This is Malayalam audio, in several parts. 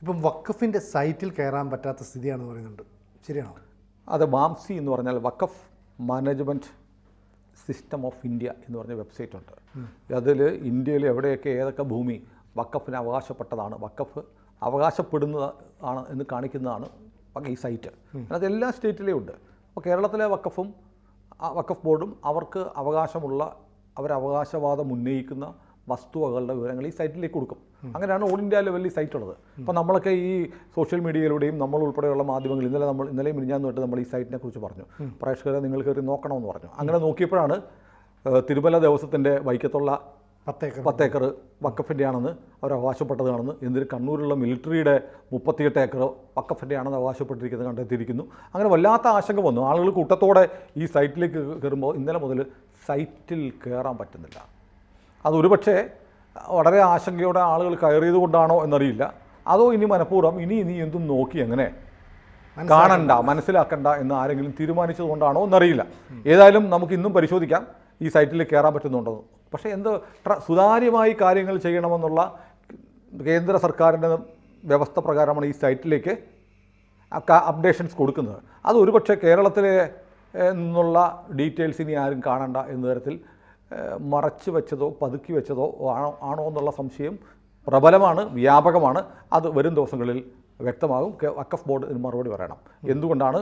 ഇപ്പം വഖഫിൻ്റെ സൈറ്റിൽ കയറാൻ പറ്റാത്ത സ്ഥിതിയാണെന്ന് പറയുന്നുണ്ട്, ശരിയാണോ? അത് വാംസി എന്ന് പറഞ്ഞാൽ വഖഫ് മാനേജ്മെൻറ്റ് സിസ്റ്റം ഓഫ് ഇന്ത്യ എന്ന് പറഞ്ഞ വെബ്സൈറ്റ് ഉണ്ട്. അതിൽ ഇന്ത്യയിൽ എവിടെയൊക്കെ ഏതൊക്കെ ഭൂമി വഖഫിന് അവകാശപ്പെട്ടതാണ്, വഖഫ് അവകാശപ്പെടുന്നതാണ് എന്ന് കാണിക്കുന്നതാണ് ഈ സൈറ്റ്. അത് എല്ലാ സ്റ്റേറ്റിലെയും ഉണ്ട്. അപ്പോൾ കേരളത്തിലെ വഖഫ് ബോർഡും അവർക്ക് അവകാശമുള്ള അവരവകാശവാദം ഉന്നയിക്കുന്ന വസ്തുവകളുടെ വിവരങ്ങൾ ഈ സൈറ്റിലേക്ക് കൊടുക്കും. അങ്ങനെയാണ് ഓൾ ഇന്ത്യ ലെവലിൽ ഈ സൈറ്റ് ഉള്ളത്. അപ്പോൾ നമ്മളൊക്കെ ഈ സോഷ്യൽ മീഡിയയിലൂടെയും നമ്മൾ ഉൾപ്പെടെയുള്ള മാധ്യമങ്ങൾ ഇന്നലെയും മിനിഞ്ഞാന്ന് തൊട്ട് നമ്മൾ ഈ സൈറ്റിനെ കുറിച്ച് പറഞ്ഞു, പ്രേക്ഷകരെ നിങ്ങൾ കയറി നോക്കണമെന്ന് പറഞ്ഞു. അങ്ങനെ നോക്കിയപ്പോഴാണ് തിരുമല ദേവസ്വത്തിൻ്റെ വൈക്കത്തുള്ള 10 ഏക്കർ വഖഫിൻ്റെ ആണെന്ന് അവർ അവകാശപ്പെട്ടതാണെന്ന്, എന്തിന് കണ്ണൂരിലുള്ള മിലിറ്ററിയുടെ 38 ഏക്കർ വഖഫിൻ്റെ ആണെന്ന് അവകാശപ്പെട്ടിരിക്കുന്നത് കണ്ടെത്തിയിരിക്കുന്നു. അങ്ങനെ വല്ലാത്ത ആശങ്ക വന്നു. ആളുകൾ കൂട്ടത്തോടെ ഈ സൈറ്റിലേക്ക് കയറുമ്പോൾ ഇന്നലെ മുതൽ സൈറ്റിൽ കയറാൻ പറ്റുന്നില്ല. അതൊരുപക്ഷെ വളരെ ആശങ്കയോടെ ആളുകൾ കയറിയത് കൊണ്ടാണോ എന്നറിയില്ല, അതോ ഇനി മനഃപൂർവ്വം ഇനി എന്തും നോക്കി എങ്ങനെ കാണണ്ട മനസ്സിലാക്കണ്ട എന്ന് ആരെങ്കിലും തീരുമാനിച്ചത് കൊണ്ടാണോ എന്നറിയില്ല. ഏതായാലും നമുക്ക് ഇന്നും പരിശോധിക്കാം ഈ സൈറ്റിൽ കയറാൻ പറ്റുന്നുണ്ടോ. പക്ഷേ സുതാര്യമായി കാര്യങ്ങൾ ചെയ്യണമെന്നുള്ള കേന്ദ്ര സർക്കാരിൻ്റെ വ്യവസ്ഥ പ്രകാരമാണ് ഈ സൈറ്റിലേക്ക് അപ്ഡേഷൻസ് കൊടുക്കുന്നത്. അത് ഒരുപക്ഷെ കേരളത്തിലെ നിന്നുള്ള ഡീറ്റെയിൽസ് ഇനി ആരും കാണണ്ട എന്ന തരത്തിൽ മറച്ചു വെച്ചതോ പതുക്കി വെച്ചതോ ആണോ എന്നുള്ള സംശയം പ്രബലമാണ്, വ്യാപകമാണ്. അത് വരും ദിവസങ്ങളിൽ വ്യക്തമാകും. വഖഫ് ബോർഡ് ഇതിന് മറുപടി പറയണം, എന്തുകൊണ്ടാണ്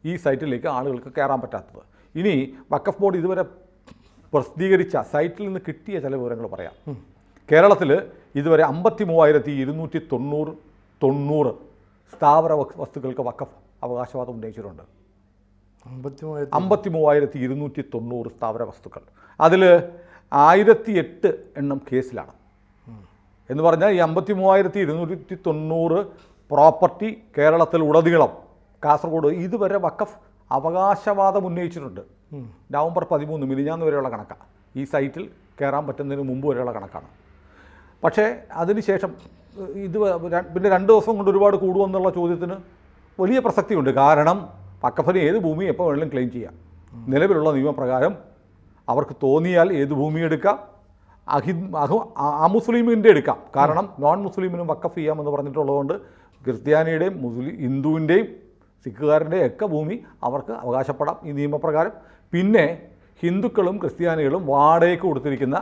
ഈ സൈറ്റിലേക്ക് ആളുകൾക്ക് കയറാൻ പറ്റാത്തത്. ഇനി വഖഫ് ബോർഡ് ഇതുവരെ പ്രസിദ്ധീകരിച്ച സൈറ്റിൽ നിന്ന് കിട്ടിയ ചില വിവരങ്ങൾ പറയാം. കേരളത്തിൽ ഇതുവരെ 53,290 സ്ഥാവര വസ്തുക്കൾക്ക് വഖഫ് അവകാശവാദം ഉന്നയിച്ചിട്ടുണ്ട്. 53,290 സ്ഥാവര വസ്തുക്കൾ. അതിൽ 1008 എണ്ണം കേസിലാണ്. എന്ന് പറഞ്ഞാൽ ഈ 53,290 പ്രോപ്പർട്ടി കേരളത്തിൽ ഉടനീളം കാസർഗോഡ് ഇതുവരെ വഖഫ് അവകാശവാദം ഉന്നയിച്ചിട്ടുണ്ട്. നവംബർ 13 മിനിഞ്ഞാന്ന് വരെയുള്ള കണക്കാണ്. ഈ സൈറ്റിൽ കയറാൻ പറ്റുന്നതിന് മുമ്പ് വരെയുള്ള കണക്കാണ്. പക്ഷേ അതിനുശേഷം പിന്നെ 2 ദിവസം കൊണ്ട് ഒരുപാട് കൂടുമെന്നുള്ള ചോദ്യത്തിന് വലിയ പ്രസക്തിയുണ്ട്. കാരണം വഖഫിന് ഏത് ഭൂമി എപ്പോൾ വേണമെങ്കിലും ക്ലെയിം ചെയ്യാം. നിലവിലുള്ള നിയമപ്രകാരം അവർക്ക് തോന്നിയാൽ ഏത് ഭൂമി എടുക്കാം, അമുസ്ലിമിൻ്റെ എടുക്കാം. കാരണം നോൺ മുസ്ലിമിനും വഖഫ് ചെയ്യാമെന്ന് പറഞ്ഞിട്ടുള്ളതുകൊണ്ട് ക്രിസ്ത്യാനിയുടെയും ഹിന്ദുവിൻ്റെയും സിഖുകാരൻ്റെയും ഒക്കെ ഭൂമി അവർക്ക് അവകാശപ്പെടാം ഈ നിയമപ്രകാരം. പിന്നെ ഹിന്ദുക്കളും ക്രിസ്ത്യാനികളും വാടകയ്ക്ക് കൊടുത്തിരിക്കുന്ന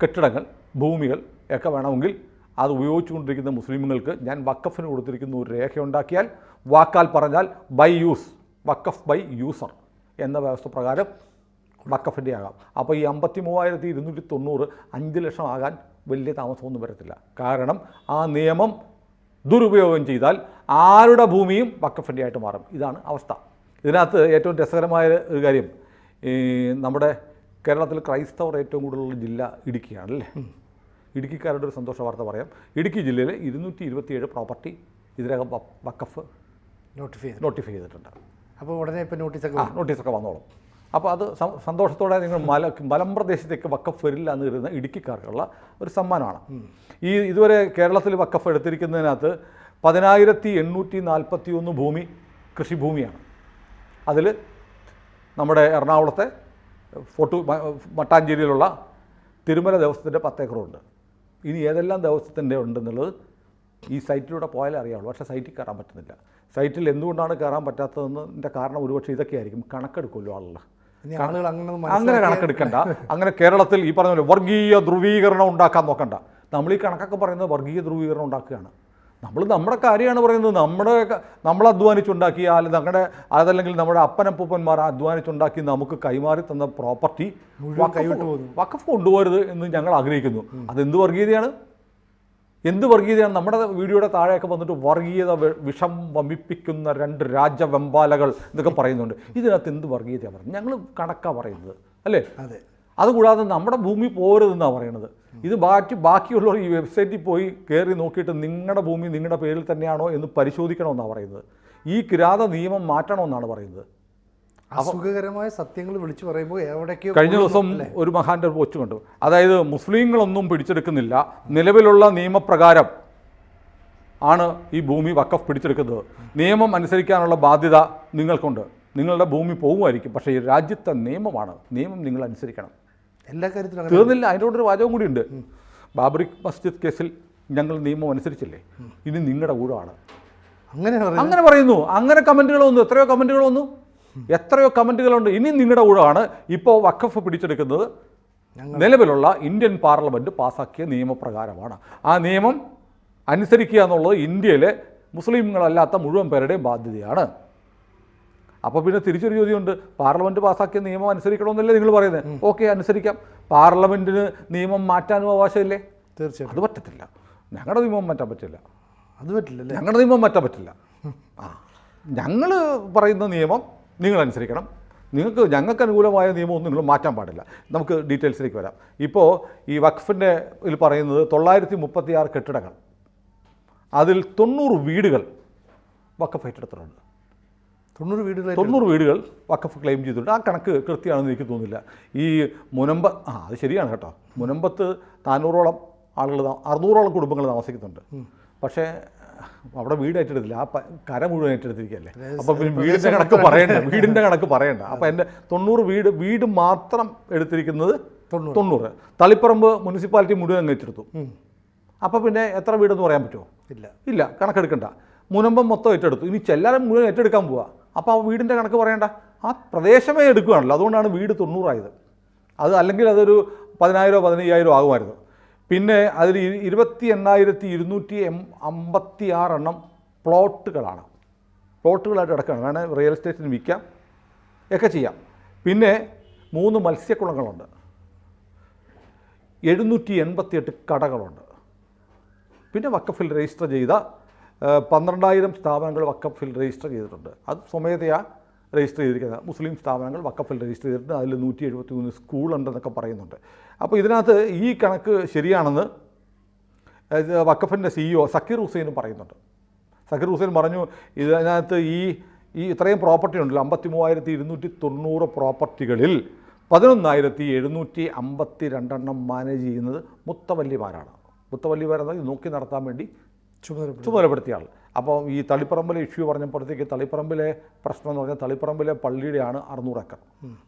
കെട്ടിടങ്ങൾ, ഭൂമികൾ ഒക്കെ വേണമെങ്കിൽ അത് ഉപയോഗിച്ചുകൊണ്ടിരിക്കുന്ന മുസ്ലിമുകൾക്ക് ഞാൻ വഖഫിന് കൊടുത്തിരിക്കുന്ന ഒരു രേഖ ഉണ്ടാക്കിയാൽ, വാക്കാൽ പറഞ്ഞാൽ ബൈ യൂസ്, വഖഫ് ബൈ യൂസർ എന്ന വ്യവസ്ഥ പ്രകാരം വഖഫിൻ്റെ ആകാം. അപ്പോൾ ഈ 53,290 5 ലക്ഷം ആകാൻ വലിയ താമസമൊന്നും വരത്തില്ല. കാരണം ആ നിയമം ദുരുപയോഗം ചെയ്താൽ ആരുടെ ഭൂമിയും വഖഫിൻ്റെ ആയിട്ട് മാറും. ഇതാണ് അവസ്ഥ. ഇതിനകത്ത് ഏറ്റവും രസകരമായ ഒരു കാര്യം, നമ്മുടെ കേരളത്തിൽ ക്രൈസ്തവർ ഏറ്റവും കൂടുതലുള്ള ജില്ല ഇടുക്കിയാണല്ലേ. ഇടുക്കിക്കാരുടെ ഒരു സന്തോഷ വാർത്ത പറയാം. ഇടുക്കി ജില്ലയിൽ 227 പ്രോപ്പർട്ടി ഇതിനകം വഖഫ് നോട്ടിഫൈ ചെയ്തിട്ടുണ്ട്. അപ്പോൾ ഉടനെ ഇപ്പോൾ നോട്ടീസൊക്കെ വന്നോളും. അപ്പോൾ അത് സന്തോഷത്തോടെ നിങ്ങൾ മലമ്പ്രദേശത്തേക്ക് വഖഫ് വരില്ല എന്ന് കരുതുന്ന ഇടുക്കിക്കാർക്കുള്ള ഒരു സമ്മാനമാണ്. ഇതുവരെ കേരളത്തിൽ വഖഫ് എടുത്തിരിക്കുന്നതിനകത്ത് 10,841 ഭൂമി കൃഷിഭൂമിയാണ്. അതിൽ നമ്മുടെ എറണാകുളത്തെ മട്ടാഞ്ചേരിയിലുള്ള തിരുമല ദേവസ്വത്തിൻ്റെ 10 ഏക്കറുണ്ട്. ഇനി ഏതെല്ലാം ദേവസ്വത്തിൻ്റെ ഉണ്ടെന്നുള്ളത് ഈ സൈറ്റിലൂടെ പോയാലേ അറിയാവുള്ളൂ. പക്ഷേ സൈറ്റിൽ കയറാൻ പറ്റുന്നില്ല. സൈറ്റിൽ എന്തുകൊണ്ടാണ് കയറാൻ പറ്റാത്തതെന്നതിൻ്റെ കാരണം ഒരുപക്ഷെ ഇതൊക്കെ ആയിരിക്കും. കണക്കെടുക്കുമല്ലോ ആളുകൾ. അങ്ങനെ കണക്കെടുക്കണ്ട. അങ്ങനെ കേരളത്തിൽ ഈ പറഞ്ഞ പോലെ വർഗീയ ധ്രുവീകരണം ഉണ്ടാക്കാൻ നോക്കണ്ട. നമ്മൾ ഈ കണക്കൊക്കെ പറയുന്നത് വർഗീയ ധ്രുവീകരണം ഉണ്ടാക്കുകയാണ്. നമ്മുടെ കാര്യമാണ് പറയുന്നത്. നമ്മൾ അധ്വാനിച്ചുണ്ടാക്കിയ അതല്ലെങ്കിൽ നമ്മുടെ അപ്പനപ്പൂപ്പന്മാർ അധ്വാനിച്ചുണ്ടാക്കി നമുക്ക് കൈമാറി തന്ന പ്രോപ്പർട്ടി വഖഫ് കൊണ്ടുപോകരുത് എന്ന് ഞങ്ങൾ ആഗ്രഹിക്കുന്നു. അതെന്ത് വർഗീയതയാണ്? നമ്മുടെ വീഡിയോയുടെ താഴെയൊക്കെ വന്നിട്ട് വർഗീയത വിഷം വമിപ്പിക്കുന്ന 2 രാജവെമ്പാലകൾ എന്നൊക്കെ പറയുന്നുണ്ട്. ഇതിനകത്ത് എന്ത് വർഗീയതയാണ് പറയുന്നത്? ഞങ്ങൾ കണക്കാണ് പറയുന്നത് അല്ലേ? അതെ. അതുകൂടാതെ നമ്മുടെ ഭൂമി പോരുതെന്നാണ് പറയുന്നത്. ഇത് ബാക്കിയുള്ളവർ ഈ വെബ്സൈറ്റിൽ പോയി കയറി നോക്കിയിട്ട് നിങ്ങളുടെ ഭൂമി നിങ്ങളുടെ പേരിൽ തന്നെയാണോ എന്ന് പരിശോധിക്കണമെന്നാണ് പറയുന്നത്. ഈ കിരാത നിയമം മാറ്റണമെന്നാണ് പറയുന്നത്. അസുഖകരമായ സത്യങ്ങൾ വിളിച്ചു പറയുമ്പോൾ എവിടേക്കോ. കഴിഞ്ഞ ദിവസം ഒരു മഹാൻ്റെ പോസ്റ്റ് കണ്ടു. അതായത് മുസ്ലിങ്ങളൊന്നും പിടിച്ചെടുക്കുന്നില്ല, നിലവിലുള്ള നിയമപ്രകാരം ആണ് ഈ ഭൂമി വഖഫ് പിടിച്ചെടുക്കുന്നത്. നിയമം അനുസരിക്കാനുള്ള ബാധ്യത നിങ്ങൾക്കുണ്ട്. നിങ്ങളുടെ ഭൂമി പോകുമായിരിക്കും, പക്ഷേ ഈ രാജ്യത്തെ നിയമമാണ്, നിയമം നിങ്ങൾ അനുസരിക്കണം. എല്ലാ കാര്യത്തിലും തീർന്നില്ല. അതിൻ്റെ കൂടെ ഒരു വാചകം കൂടിയുണ്ട്. ബാബറി മസ്ജിദ് കേസിൽ ഞങ്ങൾ നിയമം അനുസരിച്ചില്ലേ, ഇനി നിങ്ങളുടെ ഊഴമാണ്. അങ്ങനെ പറയുന്നു. അങ്ങനെ കമൻറ്റുകൾ വന്നു, എത്രയോ കമൻറ്റുകളുണ്ട്. ഇനി നിങ്ങളുടെ ഊഴമാണ്. ഇപ്പോൾ വഖഫ് പിടിച്ചെടുക്കുന്നത് നിലവിലുള്ള ഇന്ത്യൻ പാർലമെൻറ്റ് പാസാക്കിയ നിയമപ്രകാരമാണ്. ആ നിയമം അനുസരിക്കുക എന്നുള്ളത് ഇന്ത്യയിലെ മുസ്ലിങ്ങളല്ലാത്ത മുഴുവൻ പേരുടെയും ബാധ്യതയാണ്. അപ്പോൾ പിന്നെ തിരിച്ചൊരു ചോദ്യമുണ്ട്, പാർലമെൻറ്റ് പാസാക്കിയ നിയമം അനുസരിക്കണമെന്നല്ലേ നിങ്ങൾ പറയുന്നത്? ഓക്കെ, അനുസരിക്കാം. പാർലമെൻറ്റിന് നിയമം മാറ്റാനും അവകാശമില്ലേ? തീർച്ചയായും അത് പറ്റത്തില്ല. ഞങ്ങളുടെ നിയമം മാറ്റാൻ പറ്റില്ല. അത് പറ്റില്ലല്ലേ? ഞങ്ങളുടെ നിയമം മാറ്റാൻ പറ്റില്ല. ഞങ്ങൾ പറയുന്ന നിയമം നിങ്ങൾ അനുസരിക്കണം. ഞങ്ങൾക്ക് അനുകൂലമായ നിയമമൊന്നും നിങ്ങൾ മാറ്റാൻ പാടില്ല. നമുക്ക് ഡീറ്റെയിൽസിലേക്ക് വരാം. ഇപ്പോൾ ഈ വഖഫിൻ്റെ ഇതിൽ പറയുന്നത് 936 കെട്ടിടങ്ങൾ, അതിൽ 90 വീടുകൾ വഖഫ് ഏറ്റെടുത്തിട്ടുണ്ട്. 90 വീടുകൾ വഖഫ് ക്ലെയിം ചെയ്തിട്ടുണ്ട്. ആ കണക്ക് കൃത്യമാണെന്ന് എനിക്ക് തോന്നുന്നില്ല. ഈ അത് ശരിയാണ് കേട്ടോ. മുനമ്പത്ത് 400ഓളം ആളുകൾ, 600ഓളം കുടുംബങ്ങൾ താമസിക്കുന്നുണ്ട്. പക്ഷേ അവിടെ വീട് ഏറ്റെടുത്തില്ല, ആ കര മുഴുവൻ ഏറ്റെടുത്തിരിക്കുകയല്ലേ. അപ്പോൾ പിന്നെ വീടിൻ്റെ കണക്ക് പറയണ്ട. അപ്പോൾ എൻ്റെ 90 വീട് മാത്രം എടുത്തിരിക്കുന്നത് 90. തളിപ്പറമ്പ് മുനിസിപ്പാലിറ്റി മുഴുവൻ അങ്ങ് ഏറ്റെടുത്തു. അപ്പോൾ പിന്നെ എത്ര വീടെന്ന് പറയാൻ പറ്റുമോ? ഇല്ല, കണക്കെടുക്കണ്ട. മുനമ്പം മൊത്തം ഏറ്റെടുത്തു. ഇനി ചെല്ലാനും മുഴുവൻ ഏറ്റെടുക്കാൻ പോവുക. അപ്പോൾ ആ വീടിൻ്റെ കണക്ക് പറയണ്ട, ആ പ്രദേശമേ എടുക്കുകയാണല്ലോ. അതുകൊണ്ടാണ് വീട് 90 ആയത്. അത് അല്ലെങ്കിൽ അതൊരു 10,000 15,000 ആകുമായിരുന്നു. പിന്നെ അതിൽ 28,256 എണ്ണം പ്ലോട്ടുകളായിട്ട് കിടക്കുകയാണ്. വേണേൽ റിയൽ എസ്റ്റേറ്റിന് വിൽക്കാം, ഒക്കെ ചെയ്യാം. പിന്നെ 3 മത്സ്യക്കുളങ്ങളുണ്ട്, 788 കടകളുണ്ട്. പിന്നെ വഖഫിൽ രജിസ്റ്റർ ചെയ്ത 12,000 സ്ഥാപനങ്ങൾ വഖഫിൽ രജിസ്റ്റർ ചെയ്തിട്ടുണ്ട്. അത് സ്വമേധയാ രജിസ്റ്റർ ചെയ്തിരിക്കുന്നത്. മുസ്ലിം സ്ഥാപനങ്ങൾ വഖഫിൽ രജിസ്റ്റർ ചെയ്തിട്ടുണ്ട്. അതിൽ 173 സ്കൂളുണ്ടെന്നൊക്കെ പറയുന്നുണ്ട്. അപ്പോൾ ഇതിനകത്ത് ഈ കണക്ക് ശരിയാണെന്ന് വഖഫിൻ്റെ CEO സക്കീർ ഹുസൈനും പറയുന്നുണ്ട്. സക്കീർ ഹുസൈൻ പറഞ്ഞു, ഇതിനകത്ത് ഈ ഇത്രയും പ്രോപ്പർട്ടി ഉണ്ടല്ലോ, 53,290 പ്രോപ്പർട്ടികളിൽ 11,752 എണ്ണം മാനേജ് ചെയ്യുന്നത് മുത്തവല്ലിമാരാണ്. മുത്തവല്ലിമാരെന്നാൽ നോക്കി നടത്താൻ വേണ്ടി ചുമതലപ്പെടുത്തിയ ആൾ. അപ്പോൾ ഈ തളിപ്പറമ്പിലെ ഇഷ്യൂ പറഞ്ഞപ്പോഴത്തേക്ക് തളിപ്പറമ്പിലെ പ്രശ്നം എന്ന് പറഞ്ഞാൽ തളിപ്പറമ്പിലെ പള്ളിയുടെയാണ് 600 ഏക്കർ.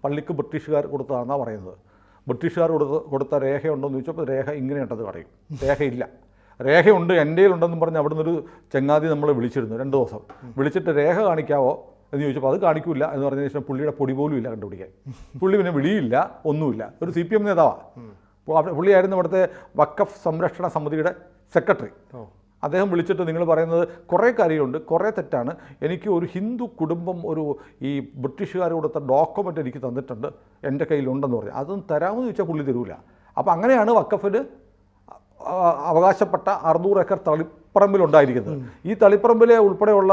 പള്ളിക്ക് ബ്രിട്ടീഷുകാർ കൊടുത്തതാണെന്നാണ് പറയുന്നത്. ബ്രിട്ടീഷുകാർ കൊടുത്ത രേഖയുണ്ടോയെന്ന് ചോദിച്ചപ്പോൾ രേഖ ഇങ്ങനെയുണ്ടെന്ന് പറയും. രേഖയില്ല. രേഖയുണ്ട്, എൻ്റെ കയ്യിലുണ്ടെന്നും പറഞ്ഞ് അവിടെ നിന്നൊരു ചങ്ങാതി നമ്മളെ വിളിച്ചിരുന്നു 2 ദിവസം. വിളിച്ചിട്ട് രേഖ കാണിക്കാവോ എന്ന് ചോദിച്ചപ്പോൾ അത് കാണിക്കില്ല എന്ന് പറഞ്ഞതിന് ശേഷം പുള്ളിയുടെ പൊടി പോലും ഇല്ല കണ്ടുപിടിക്കാൻ. പുള്ളി പിന്നെ വിളിയില്ല, ഒന്നുമില്ല. ഒരു CPM നേതാവാണ്. പുള്ളിയായിരുന്നു ഇവിടുത്തെ വഖഫ് സംരക്ഷണ സമിതിയുടെ സെക്രട്ടറി. അദ്ദേഹം വിളിച്ചിട്ട് നിങ്ങൾ പറയുന്നത് കുറേ കാര്യമുണ്ട്, കുറേ തെറ്റാണ്. എനിക്ക് ഒരു ഹിന്ദു കുടുംബം ഈ ബ്രിട്ടീഷുകാർ കൊടുത്ത ഡോക്യുമെൻ്റ് എനിക്ക് തന്നിട്ടുണ്ട്, എൻ്റെ കയ്യിലുണ്ടെന്ന് പറഞ്ഞു. അതൊന്നും തരാമെന്ന് ചോദിച്ചാൽ പുള്ളി തരൂല. അപ്പോൾ അങ്ങനെയാണ് വഖഫിന് അവകാശപ്പെട്ട 600 ഏക്കർ തളിപ്പറമ്പിലുണ്ടായിരിക്കുന്നത്. ഈ തളിപ്പറമ്പിലെ ഉൾപ്പെടെയുള്ള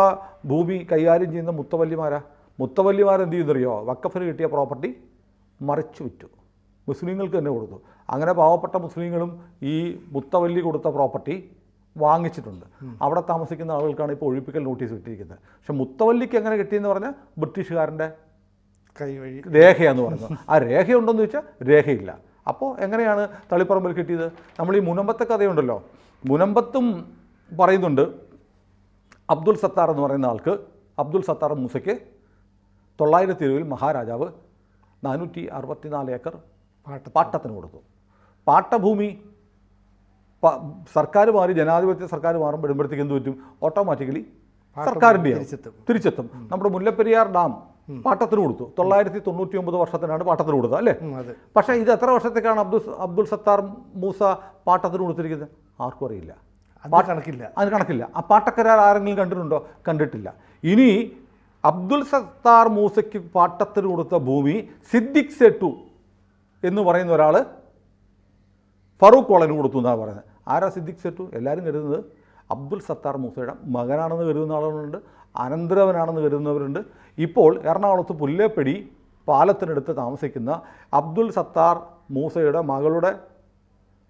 ഭൂമി കൈകാര്യം ചെയ്യുന്ന മുത്തവല്ലിമാരെന്ത് ചെയ്യുന്നറിയോ? വഖഫിന് കിട്ടിയ പ്രോപ്പർട്ടി മറിച്ചു വിറ്റു, മുസ്ലിങ്ങൾക്ക് തന്നെ കൊടുത്തു. അങ്ങനെ പാവപ്പെട്ട മുസ്ലിങ്ങളും ഈ മുത്തവല്ലി കൊടുത്ത പ്രോപ്പർട്ടി വാങ്ങിച്ചിട്ടുണ്ട്. അവിടെ താമസിക്കുന്ന ആളുകൾക്കാണ് ഇപ്പോൾ ഒഴിപ്പിക്കൽ നോട്ടീസ് കിട്ടിയിരിക്കുന്നത്. പക്ഷെ മുത്തവല്ലിക്ക് എങ്ങനെ കിട്ടിയെന്ന് പറഞ്ഞാൽ ബ്രിട്ടീഷുകാരൻ്റെ കൈവഴി രേഖയാന്ന് പറഞ്ഞു. ആ രേഖയുണ്ടെന്ന് ചോദിച്ചാൽ രേഖയില്ല. അപ്പോൾ എങ്ങനെയാണ് തളിപ്പറമ്പിൽ കിട്ടിയത്? നമ്മൾ ഈ മുനമ്പത്തെ കഥയുണ്ടല്ലോ, മുനമ്പത്തും പറയുന്നുണ്ട്. അബ്ദുൽ സത്താർ എന്ന് പറയുന്ന ആൾക്ക്, അബ്ദുൽ സത്താർ മൂസയ്ക്ക് 920 മഹാരാജാവ് 464 ഏക്കർ പാട്ടത്തിന് കൊടുത്തു. പാട്ടഭൂമി സർക്കാർ മാറി, ജനാധിപത്യ സർക്കാർ വരുമ്പോഴത്തേക്ക് എന്ത് പറ്റും? ഓട്ടോമാറ്റിക്കലി സർക്കാരിൻ്റെ തിരിച്ചെത്തും. നമ്മുടെ മുല്ലപ്പെരിയാർ ഡാം പാട്ടത്തിന് കൊടുത്തു. 999 വർഷത്തിനാണ് പാട്ടത്തിന് കൊടുത്തത്, അല്ലേ? പക്ഷേ ഇത് എത്ര വർഷത്തേക്കാണ് അബ്ദുൽ സത്താർ മൂസ പാട്ടത്തിന് കൊടുത്തിരിക്കുന്നത്? ആർക്കും അറിയില്ല. അതിന് കണക്കില്ല. ആ പാട്ടക്കരാർ ആരെങ്കിലും കണ്ടിട്ടുണ്ടോ? കണ്ടിട്ടില്ല. ഇനി അബ്ദുൽ സത്താർ മൂസയ്ക്ക് പാട്ടത്തിന് കൊടുത്ത ഭൂമി സിദ്ദിഖ് സെട്ടു എന്ന് പറയുന്ന ഒരാൾ ഫറൂഖ് കോളന് കൊടുത്തു എന്നാണ് പറയുന്നത്. ആരാ സിദ്ദിഖ് സെട്ടു? എല്ലാവരും കരുതുന്നത് അബ്ദുൽ സത്താർ മൂസയുടെ മകനാണെന്ന് കരുതുന്ന ആളുകളുണ്ട്, അനന്തരവനാണെന്ന് കരുതുന്നവരുണ്ട്. ഇപ്പോൾ എറണാകുളത്ത് പുല്ലേപ്പടി പാലത്തിനടുത്ത് താമസിക്കുന്ന അബ്ദുൽ സത്താർ മൂസയുടെ മകളുടെ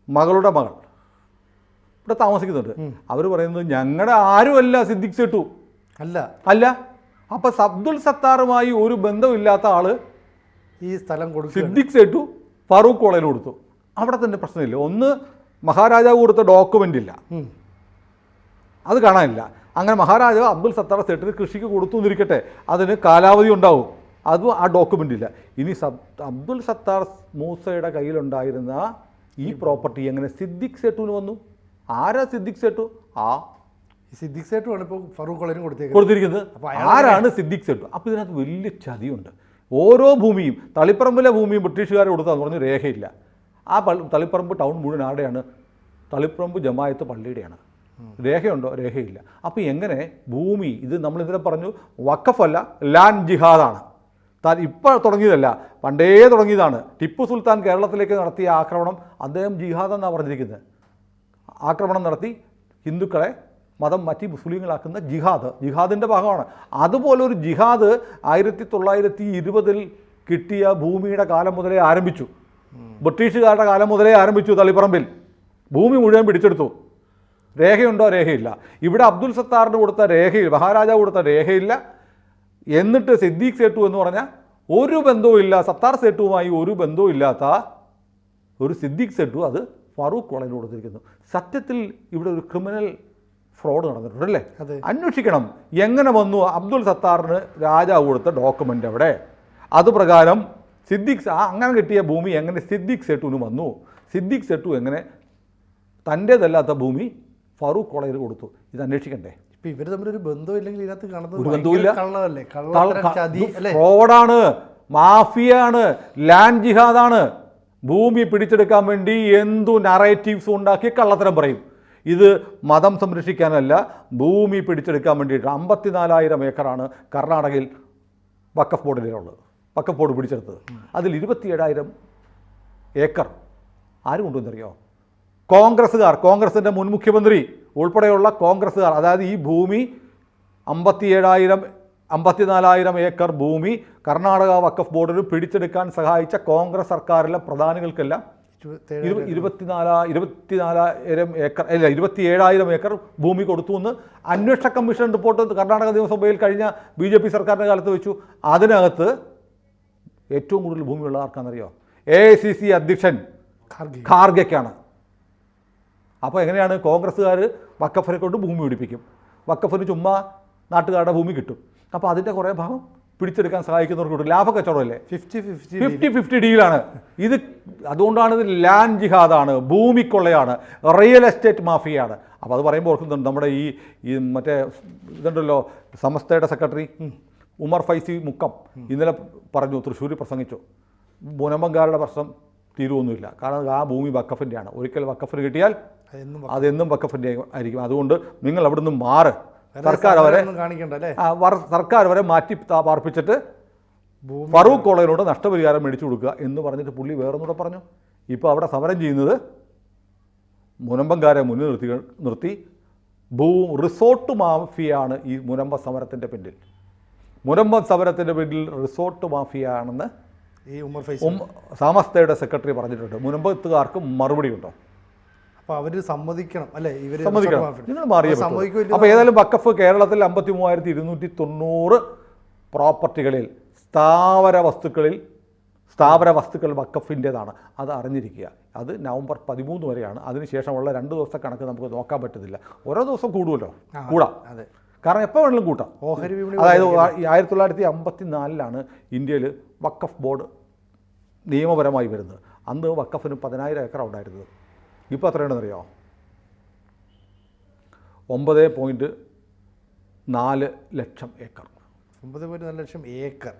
മകൾ ഇവിടെ താമസിക്കുന്നുണ്ട്. അവർ പറയുന്നത് ഞങ്ങളുടെ ആരുമല്ല സിദ്ദിഖ് സെട്ടു അല്ല. അപ്പോൾ അബ്ദുൽ സത്താറുമായി ഒരു ബന്ധമില്ലാത്ത ആള് ഈ സ്ഥലം കൊടുത്തു. സിദ്ദിഖ് സെട്ടു ഫറൂഖ് കോളേജിൽ കൊടുത്തു. അവിടെ തന്നെ പ്രശ്നമില്ല. ഒന്ന്, മഹാരാജാവ് കൊടുത്ത ഡോക്യുമെൻ്റ് ഇല്ല, അത് കാണാനില്ല. അങ്ങനെ മഹാരാജാവ് അബ്ദുൽ സത്താർ സെട്ടിന് കൃഷിക്ക് കൊടുത്തു എന്നിരിക്കട്ടെ, അതിന് കാലാവധി ഉണ്ടാവും, അതും ആ ഡോക്യുമെൻ്റ് ഇല്ല. ഇനി അബ്ദുൽ സത്താർ മൂസയുടെ കയ്യിലുണ്ടായിരുന്ന ഈ പ്രോപ്പർട്ടി എങ്ങനെ സിദ്ദിഖ് സെട്ടുവിന് വന്നു? ആരാ സിദ്ദിഖ് സേട്ടു? സിദ്ദിഖ് സേട്ടുമാണ് ഇപ്പോൾ ഫറൂഖ് കോളേജിന് കൊടുത്തിരിക്കുന്നത്. ആരാണ് സിദ്ദിഖ് സേട്ടു? അപ്പോൾ ഇതിനകത്ത് വലിയ ചതിയുണ്ട്. ഓരോ ഭൂമിയും, തളിപ്പറമ്പിലെ ഭൂമിയും ബ്രിട്ടീഷുകാർ കൊടുത്താന്ന് പറഞ്ഞ് രേഖയില്ല. ആ തളിപ്പറമ്പ് ടൗൺ മുഴുവൻ ആരുടെയാണ്? തളിപ്പറമ്പ് ജമായത്ത് പള്ളിയുടെയാണ്. രേഖയുണ്ടോ? രേഖയില്ല. അപ്പോൾ എങ്ങനെ ഭൂമി? ഇത് നമ്മൾ ഇതിനെ പറഞ്ഞു വഖഫല്ല, ലാൻഡ് ജിഹാദാണ്. ഇപ്പോൾ തുടങ്ങിയതല്ല, പണ്ടേ തുടങ്ങിയതാണ്. ടിപ്പു സുൽത്താൻ കേരളത്തിലേക്ക് നടത്തിയ ആക്രമണം അദ്ദേഹം ജിഹാദെന്നാണ് പറഞ്ഞിരിക്കുന്നത്. ആക്രമണം നടത്തി ഹിന്ദുക്കളെ മതം മാറ്റി മുസ്ലിങ്ങളാക്കുന്ന ജിഹാദിൻ്റെ ഭാഗമാണ്. അതുപോലൊരു ജിഹാദ് 1920 കിട്ടിയ ഭൂമിയുടെ കാലം മുതലേ ആരംഭിച്ചു. ബ്രിട്ടീഷുകാരുടെ കാലം മുതലേ ആരംഭിച്ചു. തളിപ്പറമ്പിൽ ഭൂമി മുഴുവൻ പിടിച്ചെടുത്തു. രേഖയുണ്ടോ? രേഖയില്ല. ഇവിടെ അബ്ദുൽ സത്താറിന് കൊടുത്ത രേഖയിൽ, മഹാരാജാവ് കൊടുത്ത രേഖയില്ല. എന്നിട്ട് സിദ്ദീഖ് സേട്ടു എന്ന് പറഞ്ഞാൽ ഒരു ബന്ധവുമില്ല, സത്താർ സേട്ടുവുമായി ഒരു ബന്ധവും ഇല്ലാത്ത ഒരു സിദ്ദീഖ് സേട്ടു അത് ഫറൂഖ് കോളേജിന് കൊടുത്തിരിക്കുന്നു. സത്യത്തിൽ ഇവിടെ ഒരു ക്രിമിനൽ ഫ്രോഡ് നടന്നിട്ടുണ്ടല്ലേ? അന്വേഷിക്കണം. എങ്ങനെ വന്നു? അബ്ദുൽ സത്താറിന് രാജാവ് കൊടുത്ത ഡോക്യുമെൻ്റ് എവിടെ? അതുപ്രകാരം അങ്ങനെ കിട്ടിയ ഭൂമി എങ്ങനെ സിദ്ദീഖ് സേട്ടുവിന് വന്നു? സിദ്ദീഖ് സേട്ടു എങ്ങനെ തൻ്റേതല്ലാത്ത ഭൂമി ഫറൂഖ് കോളേജിൽ കൊടുത്തു? ഇത് അന്വേഷിക്കണ്ടേ? ഇപ്പം ഇവർ തമ്മിലൊരു ബന്ധമില്ലെങ്കിൽ ഇതിനകത്ത് ഒരു ബന്ധവുമില്ല. കള്ളല്ലേ? ഫ്രോഡാണ്, മാഫിയാണ്, ലാൻഡ് ജിഹാദാണ്. ഭൂമി പിടിച്ചെടുക്കാൻ വേണ്ടി എന്തു നറേറ്റീവ്സ് ഉണ്ടാക്കി കള്ളത്തരം പറയും. ഇത് മതം സംരക്ഷിക്കാനല്ല, ഭൂമി പിടിച്ചെടുക്കാൻ വേണ്ടിയിട്ട്. 54,000 ഏക്കറാണ് കർണാടകയിൽ വഖഫ് ബോർഡിലുള്ളത്. വഖഫ് ബോർഡ് പിടിച്ചെടുത്തത്. അതിൽ 27,000 ഏക്കർ ആര് കൊണ്ടുവന്നറിയോ? കോൺഗ്രസിൻ്റെ മുൻ മുഖ്യമന്ത്രി ഉൾപ്പെടെയുള്ള കോൺഗ്രസ്സുകാർ. അതായത് ഈ ഭൂമി 54,000 ഏക്കർ ഭൂമി കർണാടക വഖഫ് ബോർഡിന് പിടിച്ചെടുക്കാൻ സഹായിച്ച കോൺഗ്രസ് സർക്കാരിലെ പ്രധാനികൾക്കെല്ലാം 27,000 ഏക്കർ ഭൂമി കൊടുത്തു എന്ന് അന്വേഷണ കമ്മീഷൻ റിപ്പോർട്ട് കർണാടക നിയമസഭയിൽ കഴിഞ്ഞ BJP സർക്കാരിൻ്റെ കാലത്ത് വെച്ചു. അതിനകത്ത് ഏറ്റവും കൂടുതൽ ഭൂമിയുള്ള ആർക്കാണെന്നറിയോ? AICC അധ്യക്ഷൻ ഖാർഗെക്കാണ്. അപ്പോൾ എങ്ങനെയാണ് കോൺഗ്രസ്സുകാർ വഖഫിനെ കൊണ്ട് ഭൂമി പിടിപ്പിക്കും? വഖഫിന് ചുമ്മാ നാട്ടുകാരുടെ ഭൂമി കിട്ടും. അപ്പോൾ അതിൻ്റെ കുറേ ഭാഗം പിടിച്ചെടുക്കാൻ സഹായിക്കുന്നവർക്ക് കിട്ടും. ലാഭ കച്ചവടമല്ലേ? 50-50 ഡീലാണ് ഇത്. അതുകൊണ്ടാണ് ഇത് ലാൻഡ് ജിഹാദാണ്, ഭൂമിക്കൊള്ളയാണ്, റിയൽ എസ്റ്റേറ്റ് മാഫിയാണ്. അപ്പോൾ അത് പറയുമ്പോൾ ഓർക്കുന്നുണ്ട് നമ്മുടെ ഈ മറ്റേ ഇതുണ്ടല്ലോ, സമസ്തയുടെ സെക്രട്ടറി ഉമർ ഫൈസി മുക്കം ഇന്നലെ പറഞ്ഞു, തൃശ്ശൂർ പ്രസംഗിച്ചു, മുനമ്പങ്കാരുടെ പ്രശ്നം തീരുവൊന്നുമില്ല. കാരണം ആ ഭൂമി വഖഫിൻ്റെയാണ്. ഒരിക്കൽ വഖഫിന് കിട്ടിയാൽ അതെന്നും വഖഫിൻ്റെ ആയിരിക്കും. അതുകൊണ്ട് നിങ്ങൾ അവിടെ നിന്ന് മാറ്. സർക്കാർ അവരെ മാറ്റി പാർപ്പിച്ചിട്ട് ഫറൂഖ് കോളേജിനോട് നഷ്ടപരിഹാരം മേടിച്ചു കൊടുക്കുക എന്ന് പറഞ്ഞിട്ട് പുള്ളി വേറൊന്നുകൂടെ പറഞ്ഞു. ഇപ്പോൾ അവിടെ സമരം ചെയ്യുന്നത് മുനമ്പങ്കാരെ മുന്നിൽ നിർത്തി റിസോർട്ട് മാഫിയാണ് ഈ മുനമ്പ സമരത്തിൻ്റെ പിന്നിൽ. മുനമ്പം സമരത്തിൻ്റെ പിന്നിൽ റിസോർട്ട് മാഫിയാണെന്ന് ഈ ഉമർ ഫൈസി സമസ്തയുടെ സെക്രട്ടറി പറഞ്ഞിട്ടുണ്ട്. മുനമ്പത്തുകാർക്ക് മറുപടി ഉണ്ടോ? അപ്പോൾ അവർ സമ്മതിക്കണം അല്ലേ? ഇവർ സമ്മതിക്കണം. നിങ്ങൾ മാറിയ അപ്പോൾ ഏതായാലും വഖഫ് കേരളത്തിൽ 53,290 പ്രോപ്പർട്ടികളിൽ സ്ഥാവര വസ്തുക്കൾ വഖഫിൻ്റേതാണ്. അത് അറിഞ്ഞിരിക്കുക. അത് നവംബർ 13 വരെയാണ്. അതിനുശേഷമുള്ള 2 ദിവസത്തെ കണക്ക് നമുക്ക് നോക്കാൻ പറ്റുന്നില്ല. ഓരോ ദിവസം കൂടുമല്ലോ, കൂടാം. കാരണം എപ്പോൾ വേണമെങ്കിലും കൂട്ടാം. അതായത് 1954 ഇന്ത്യയിൽ വഖഫ് ബോർഡ് നിയമപരമായി വരുന്നത്. അന്ന് വഖഫിന് 10,000 ഏക്കർ ഉണ്ടായിരുന്നത്. ഇപ്പോൾ എത്രയാണെന്നറിയോ? 9.4 ലക്ഷം ഏക്കർ. 9.4 ലക്ഷം ഏക്കർ.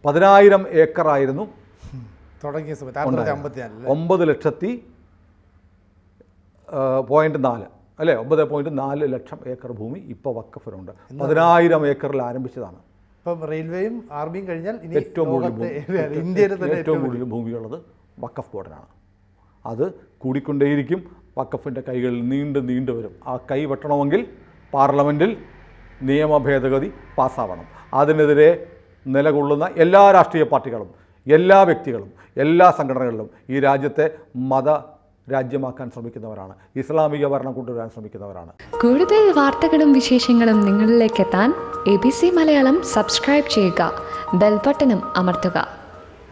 10,000 ഏക്കറായിരുന്നു തുടങ്ങിയ സമയത്ത് 9.4 അല്ലേ? 9.4 ലക്ഷം ഏക്കർ ഭൂമി ഇപ്പോൾ വഖഫിനുണ്ട്. 10,000 ഏക്കറിൽ ആരംഭിച്ചതാണ്. ഇപ്പം റെയിൽവേയും ആർമിയും കഴിഞ്ഞാൽ ഏറ്റവും കൂടുതൽ ഭൂമിയുള്ളത് വഖഫ് ബോർഡിനാണ്. അത് കൂടിക്കൊണ്ടേയിരിക്കും. വഖഫിൻ്റെ കൈകളിൽ നീണ്ടു വരും. ആ കൈ വെട്ടണമെങ്കിൽ പാർലമെൻറ്റിൽ നിയമ ഭേദഗതി പാസ്സാവണം. അതിനെതിരെ നിലകൊള്ളുന്ന എല്ലാ രാഷ്ട്രീയ പാർട്ടികളും, എല്ലാ വ്യക്തികളും, എല്ലാ സംഘടനകളിലും ഈ രാജ്യത്തെ രാജ്യമാക്കാൻ ശ്രമിക്കുന്നവരാണ്. ഇസ്ലാമിക ഭരണം കൊണ്ടുവരാൻ ശ്രമിക്കുന്നവരാണ്. കൂടുതൽ വാർത്തകളും വിശേഷങ്ങളും നിങ്ങളിലേക്ക് എത്താൻ ABC മലയാളം സബ്സ്ക്രൈബ് ചെയ്യുക, ബെൽ ബട്ടണും അമർത്തുക.